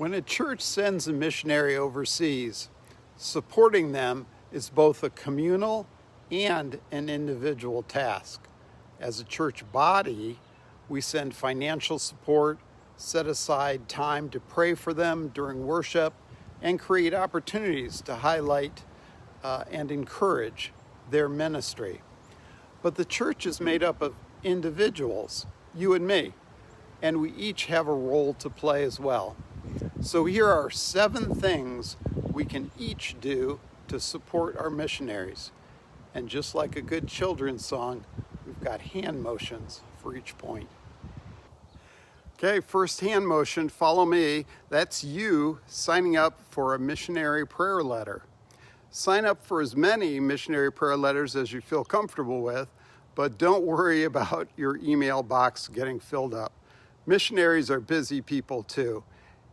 When a church sends a missionary overseas, supporting them is both a communal and an individual task. As a church body, we send financial support, set aside time to pray for them during worship, and create opportunities to highlight and encourage their ministry. But the church is made up of individuals, you and me, and we each have a role to play as well. So here are 7 things we can each do to support our missionaries. And just like a good children's song, we've got hand motions for each point. Okay, first hand motion, follow me. That's you signing up for a missionary prayer letter. Sign up for as many missionary prayer letters as you feel comfortable with, but don't worry about your email box getting filled up. Missionaries are busy people too,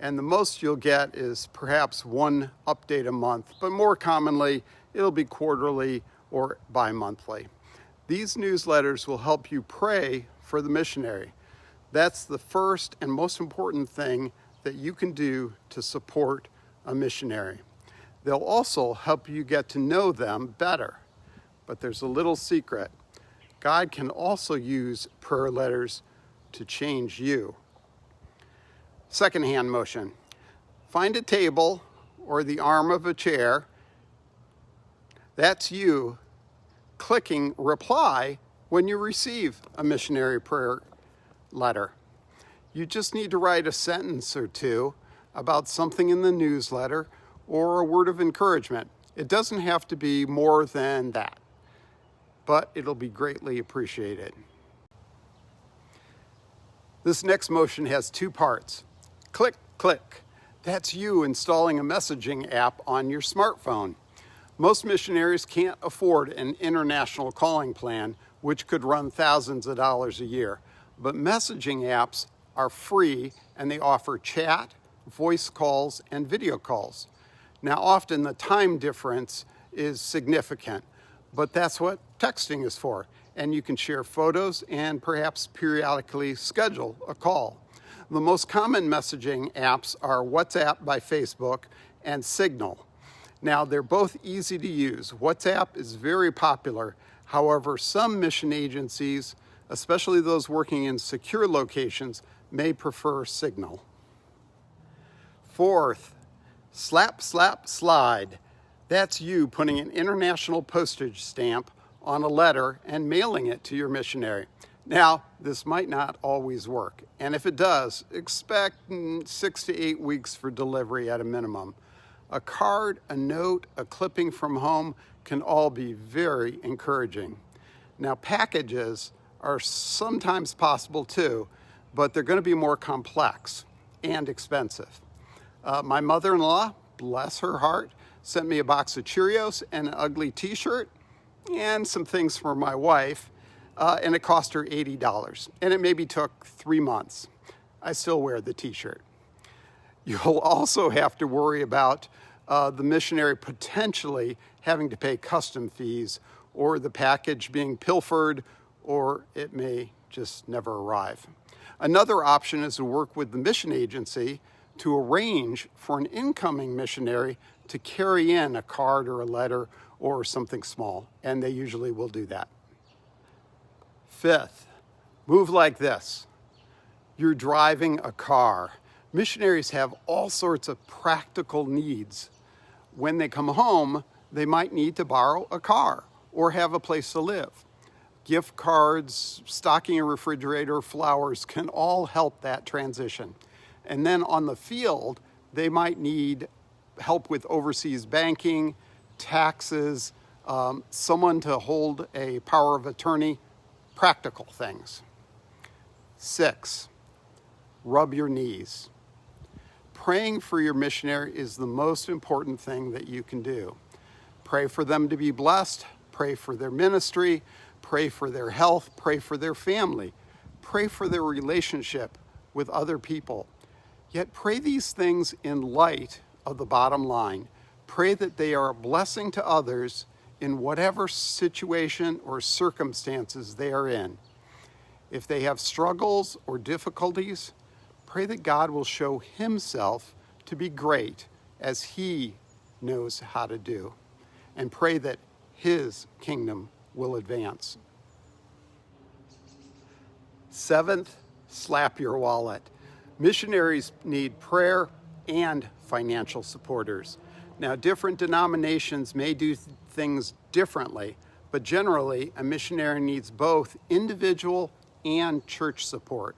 and the most you'll get is perhaps 1 update a month, but more commonly, it'll be quarterly or bi-monthly. These newsletters will help you pray for the missionary. That's the first and most important thing that you can do to support a missionary. They'll also help you get to know them better. But there's a little secret. God can also use prayer letters to change you. Second hand motion. Find a table or the arm of a chair. That's you clicking reply when you receive a missionary prayer letter. You just need to write a sentence or 2 about something in the newsletter or a word of encouragement. It doesn't have to be more than that, but it'll be greatly appreciated. This next motion has 2 parts. Click, click. That's you installing a messaging app on your smartphone. Most missionaries can't afford an international calling plan, which could run thousands of dollars a year. But messaging apps are free and they offer chat, voice calls, and video calls. Now, often the time difference is significant, but that's what texting is for. And you can share photos and perhaps periodically schedule a call. The most common messaging apps are WhatsApp by Facebook and Signal. Now, they're both easy to use. WhatsApp is very popular. However, some mission agencies, especially those working in secure locations, may prefer Signal. Fourth, slap, slap, slide. That's you putting an international postage stamp on a letter and mailing it to your missionary. Now, this might not always work, and if it does, expect 6 to 8 weeks for delivery at a minimum. A card, a note, a clipping from home can all be very encouraging. Now, packages are sometimes possible too, but they're going to be more complex and expensive. My mother-in-law, bless her heart, sent me a box of Cheerios and an ugly t-shirt and some things for my wife, and it cost her $80, and it maybe took 3 months. I still wear the t-shirt. You'll also have to worry about the missionary potentially having to pay custom fees, or the package being pilfered, or it may just never arrive. Another option is to work with the mission agency to arrange for an incoming missionary to carry in a card or a letter or something small, and they usually will do that. Fifth, move like this. You're driving a car. Missionaries have all sorts of practical needs. When they come home, they might need to borrow a car or have a place to live. Gift cards, stocking a refrigerator, flowers can all help that transition. And then on the field, they might need help with overseas banking, taxes, someone to hold a power of attorney, practical things. 6, rub your knees. Praying for your missionary is the most important thing that you can do. Pray for them to be blessed, pray for their ministry, pray for their health, pray for their family, pray for their relationship with other people. Yet pray these things in light of the bottom line. Pray that they are a blessing to others in whatever situation or circumstances they are in. If they have struggles or difficulties, pray that God will show himself to be great as He knows how to do, and pray that His kingdom will advance. Seventh, slap your wallet. Missionaries need prayer and financial supporters. Now, different denominations may do things differently, but generally, a missionary needs both individual and church support.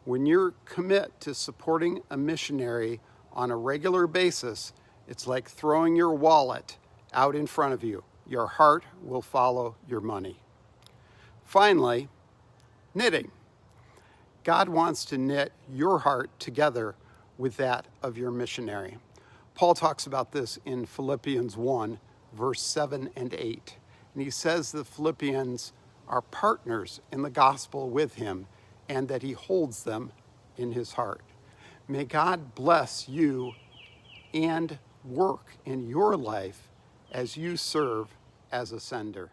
When you commit to supporting a missionary on a regular basis, it's like throwing your wallet out in front of you. Your heart will follow your money. Finally, knitting. God wants to knit your heart together with that of your missionary. Paul talks about this in Philippians 1, verse 7 and 8. And he says the Philippians are partners in the gospel with him and that he holds them in his heart. May God bless you and work in your life as you serve as a sender.